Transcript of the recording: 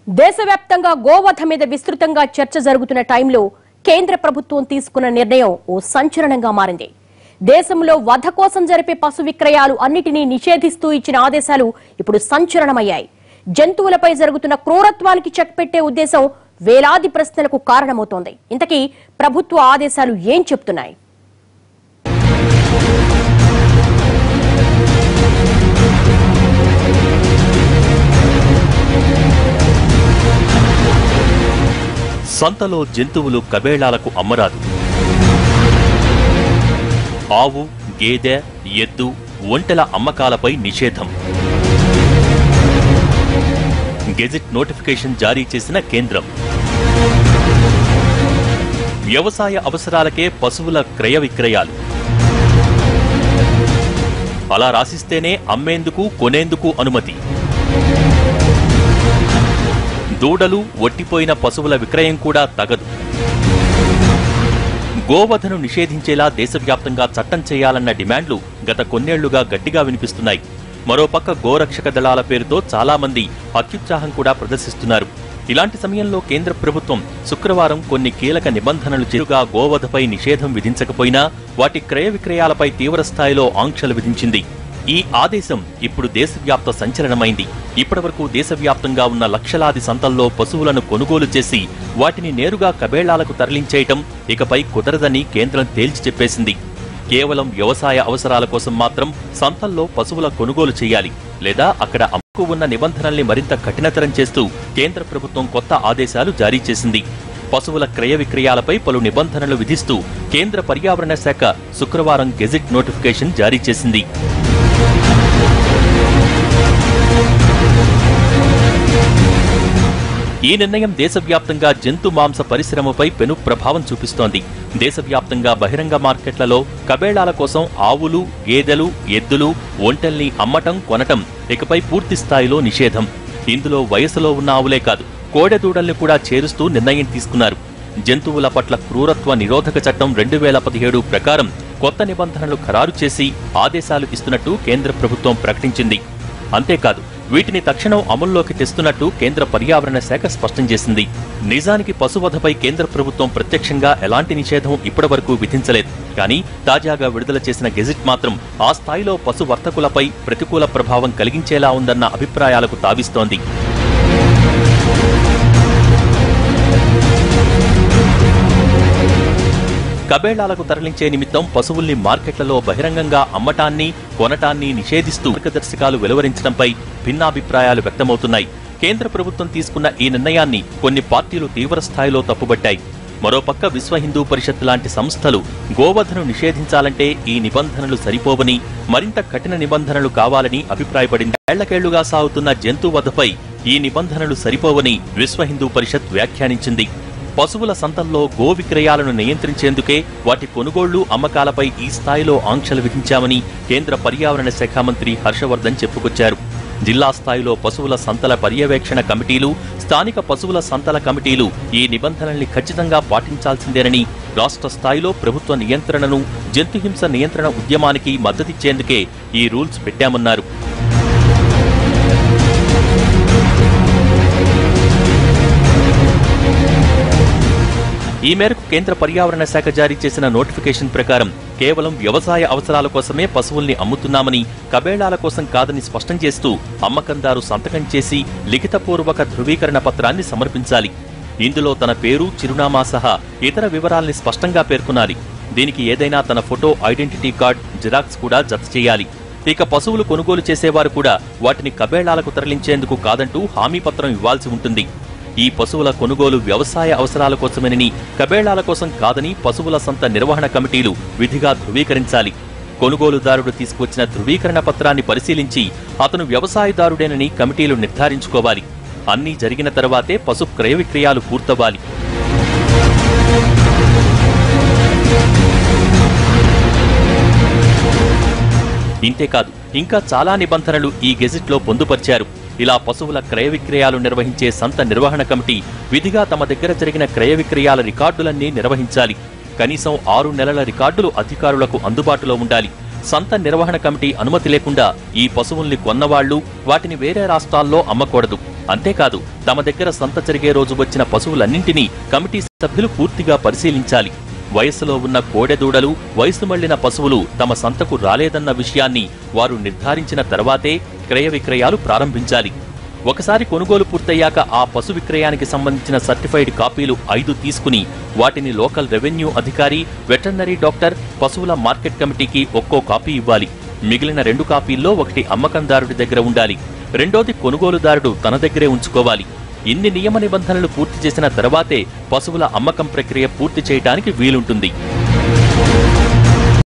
దేశవ్యాప్తంగా గోవధ మీద విస్తృతంగా చర్చ జరుగుతున్న టైంలో కేంద్ర ప్రభుత్వం తీసుకున్న నిర్ణయం ఓ సంచలనంగా మారింది. దేశంలో వధ కోసం జరిపే పశు విక్రయాలు అన్నిటినీ నిషేధిస్తూ ఇచ్చిన ఆదేశాలు ఇప్పుడు సంచలనమయ్యాయి. జంతువులపై జరుగుతున్న క్రూరత్వానికి చెక్ పెట్టే ఉద్దేశం వేలాది ప్రశ్నలకు కారణమవుతోంది. ఇంతకీ ప్రభుత్వ ఆదేశాలు ఏం చెప్తున్నాయి? సంతలో జంతువులు కబేళాలకు అమ్మరాదు. ఆవు, గేదె, ఎద్దు, ఒంటెల అమ్మకాలపై నిషేధం. గెజిట్ నోటిఫికేషన్ జారీ చేసిన కేంద్రం. వ్యవసాయ అవసరాలకే పశువుల క్రయ విక్రయాలు. అలా రాసిస్తేనే అమ్మేందుకు, కొనేందుకు అనుమతి. దూడలు, ఒట్టిపోయిన పశువుల విక్రయం కూడా తగదు. గోవధను నిషేధించేలా దేశవ్యాప్తంగా చట్టం చేయాలన్న డిమాండ్లు గత కొన్నేళ్లుగా గట్టిగా వినిపిస్తున్నాయి. మరోపక్క గోరక్షక దళాల పేరుతో చాలా మంది అత్యుత్సాహం కూడా ప్రదర్శిస్తున్నారు. ఇలాంటి సమయంలో కేంద్ర ప్రభుత్వం శుక్రవారం కొన్ని కీలక నిబంధనలు చేరుగా గోవధపై నిషేధం విధించకపోయినా వాటి క్రయ విక్రయాలపై తీవ్రస్థాయిలో ఆంక్షలు విధించింది. ఈ ఆదేశం ఇప్పుడు దేశవ్యాప్త సంచలనమైంది. ఇప్పటివరకు దేశవ్యాప్తంగా ఉన్న లక్షలాది సంతల్లో పశువులను కొనుగోలు చేసి వాటిని నేరుగా కబేళాలకు తరలించేయటం ఇకపై కుదరదని కేంద్రం తేల్చి చెప్పేసింది. కేవలం వ్యవసాయ అవసరాల కోసం మాత్రం సంతల్లో పశువుల కొనుగోలు చేయాలి, లేదా అక్కడ అమ్ముకు ఉన్న నిబంధనల్ని మరింత కఠినతరం చేస్తూ కేంద్ర ప్రభుత్వం కొత్త ఆదేశాలు జారీ చేసింది. పశువుల క్రయ విక్రయాలపై పలు నిబంధనలు విధిస్తూ కేంద్ర పర్యావరణ శాఖ శుక్రవారం గెజిట్ నోటిఫికేషన్ జారీ చేసింది. ఈ నిర్ణయం దేశవ్యాప్తంగా జంతు మాంస పరిశ్రమపై పెను ప్రభావం చూపిస్తోంది. దేశవ్యాప్తంగా బహిరంగ మార్కెట్లలో కబేళాల కోసం ఆవులు, గేదెలు, ఎద్దులు, ఒంటెల్ని అమ్మటం, కొనటం ఇకపై పూర్తి స్థాయిలో నిషేధం. ఇందులో వయసులో ఉన్న ఆవులే కాదు, కోడెదూడల్ని కూడా చేరుస్తూ నిర్ణయం తీసుకున్నారు. జంతువుల పట్ల క్రూరత్వ నిరోధక చట్టం 2017 ప్రకారం కొత్త నిబంధనలు ఖరారు చేసి ఆదేశాలు ఇస్తున్నట్టు కేంద్ర ప్రభుత్వం ప్రకటించింది. అంతేకాదు, వీటిని తక్షణం అమల్లోకి తెస్తున్నట్టు కేంద్ర పర్యావరణ శాఖ స్పష్టం చేసింది. నిజానికి పశువధపై కేంద్ర ప్రభుత్వం ప్రత్యక్షంగా ఎలాంటి నిషేధం ఇప్పటివరకు విధించలేదు. కానీ తాజాగా విడుదల చేసిన గెజిట్ మాత్రం ఆ స్థాయిలో పశు వర్తకులపై ప్రతికూల ప్రభావం కలిగించేలా ఉందన్న అభిప్రాయాలకు తావిస్తోంది. కబేళాలకు తరలించే నిమిత్తం పశువుల్ని మార్కెట్లలో బహిరంగంగా అమ్మటాన్ని, కొనటాన్ని నిషేధిస్తూ మార్గదర్శకాలు వెలువరించడంపై భిన్నాభిప్రాయాలు వ్యక్తమవుతున్నాయి. కేంద్ర ప్రభుత్వం తీసుకున్న ఈ నిర్ణయాన్ని కొన్ని పార్టీలు తీవ్రస్థాయిలో తప్పుబట్టాయి. మరోపక్క విశ్వ హిందూ పరిషత్ లాంటి సంస్థలు గోవధను నిషేధించాలంటే ఈ నిబంధనలు సరిపోవని, మరింత కఠిన నిబంధనలు కావాలని అభిప్రాయపడింది. ఏళ్లకేళ్లుగా సాగుతున్న జంతువధపై ఈ నిబంధనలు సరిపోవని విశ్వ హిందూ పరిషత్ వ్యాఖ్యానించింది. పశువుల సంతల్లో గో విక్రయాలను నియంత్రించేందుకే వాటి కొనుగోళ్లు, అమ్మకాలపై ఈ స్థాయిలో ఆంక్షలు విధించామని కేంద్ర పర్యావరణ శాఖ మంత్రి హర్షవర్ధన్ చెప్పుకొచ్చారు. జిల్లా స్థాయిలో పశువుల సంతల పర్యవేక్షణ కమిటీలు, స్థానిక పశువుల సంతల కమిటీలు ఈ నిబంధనల్ని ఖచ్చితంగా పాటించాల్సిందేనని, రాష్ట్ర స్థాయిలో ప్రభుత్వ నియంత్రణను, జంతుహింస నియంత్రణ ఉద్యమానికి మద్దతిచ్చేందుకే ఈ రూల్స్ పెట్టామన్నారు. ఈ మేరకు కేంద్ర పర్యావరణ శాఖ జారీ చేసిన నోటిఫికేషన్ ప్రకారం కేవలం వ్యవసాయ అవసరాల కోసమే పశువుల్ని అమ్ముతున్నామని, కబేళాల కోసం కాదని స్పష్టం చేస్తూ అమ్మకందారు సంతకం చేసి లిఖితపూర్వక ధృవీకరణ పత్రాన్ని సమర్పించాలి. ఇందులో తన పేరు, చిరునామా సహా ఇతర వివరాల్ని స్పష్టంగా పేర్కొనాలి. దీనికి ఏదైనా తన ఫోటో, ఐడెంటిటీ కార్డ్, జిరాక్స్ కూడా జత చేయాలి. ఇక పశువులు కొనుగోలు చేసేవారు కూడా వాటిని కబేళాలకు తరలించేందుకు కాదంటూ హామీ పత్రం ఇవ్వాల్సి ఉంటుంది. ఈ పశువుల కొనుగోలు వ్యవసాయ అవసరాల కోసమేనని, కబేళాల కోసం కాదని పశువుల సంత నిర్వహణ కమిటీలు విధిగా ధృవీకరించాలి. కొనుగోలుదారుడు తీసుకువచ్చిన ధృవీకరణ పత్రాన్ని పరిశీలించి అతను వ్యవసాయదారుడేనని కమిటీలు నిర్ధారించుకోవాలి. అన్నీ జరిగిన తర్వాతే పశు క్రయ విక్రయాలు పూర్తవ్వాలి. ఇంతేకాదు, ఇంకా చాలా నిబంధనలు ఈ గెజిట్లో పొందుపరిచారు. ఇలా పశువుల క్రయ విక్రయాలు నిర్వహించే సంత నిర్వహణ కమిటీ విధిగా తమ దగ్గర జరిగిన క్రయ విక్రయాల రికార్డులన్నీ నిర్వహించాలి. కనీసం 6 నెలల రికార్డులు అధికారులకు అందుబాటులో ఉండాలి. సంత నిర్వహణ కమిటీ అనుమతి లేకుండా ఈ పశువుల్ని కొన్నవాళ్లు వాటిని వేరే రాష్ట్రాల్లో అమ్మకూడదు. అంతేకాదు తమ దగ్గర సంత జరిగే రోజు వచ్చిన పశువులన్నింటినీ కమిటీ సభ్యులు పూర్తిగా పరిశీలించాలి. వయస్సులో ఉన్న కోడెదూడలు, వయసు మళ్లిన పశువులు తమ సంతకు రాలేదన్న విషయాన్ని వారు నిర్ధారించిన తర్వాతే క్రయ విక్రయాలు ప్రారంభించాలి. ఒకసారి కొనుగోలు పూర్తయ్యాక ఆ పశు విక్రయానికి సంబంధించిన సర్టిఫైడ్ కాపీలు 5 తీసుకుని వాటిని లోకల్ రెవెన్యూ అధికారి, వెటర్నరీ డాక్టర్, పశువుల మార్కెట్ కమిటీకి ఒక్కో కాపీ ఇవ్వాలి. మిగిలిన 2 కాపీల్లో ఒకటి అమ్మకందారుడి దగ్గర ఉండాలి, రెండోది కొనుగోలుదారుడు తన దగ్గరే ఉంచుకోవాలి. ఇన్ని నియమ నిబంధనలు పూర్తి చేసిన తర్వాతే పశువుల అమ్మకం ప్రక్రియ పూర్తి చేయడానికి వీలుంటుంది.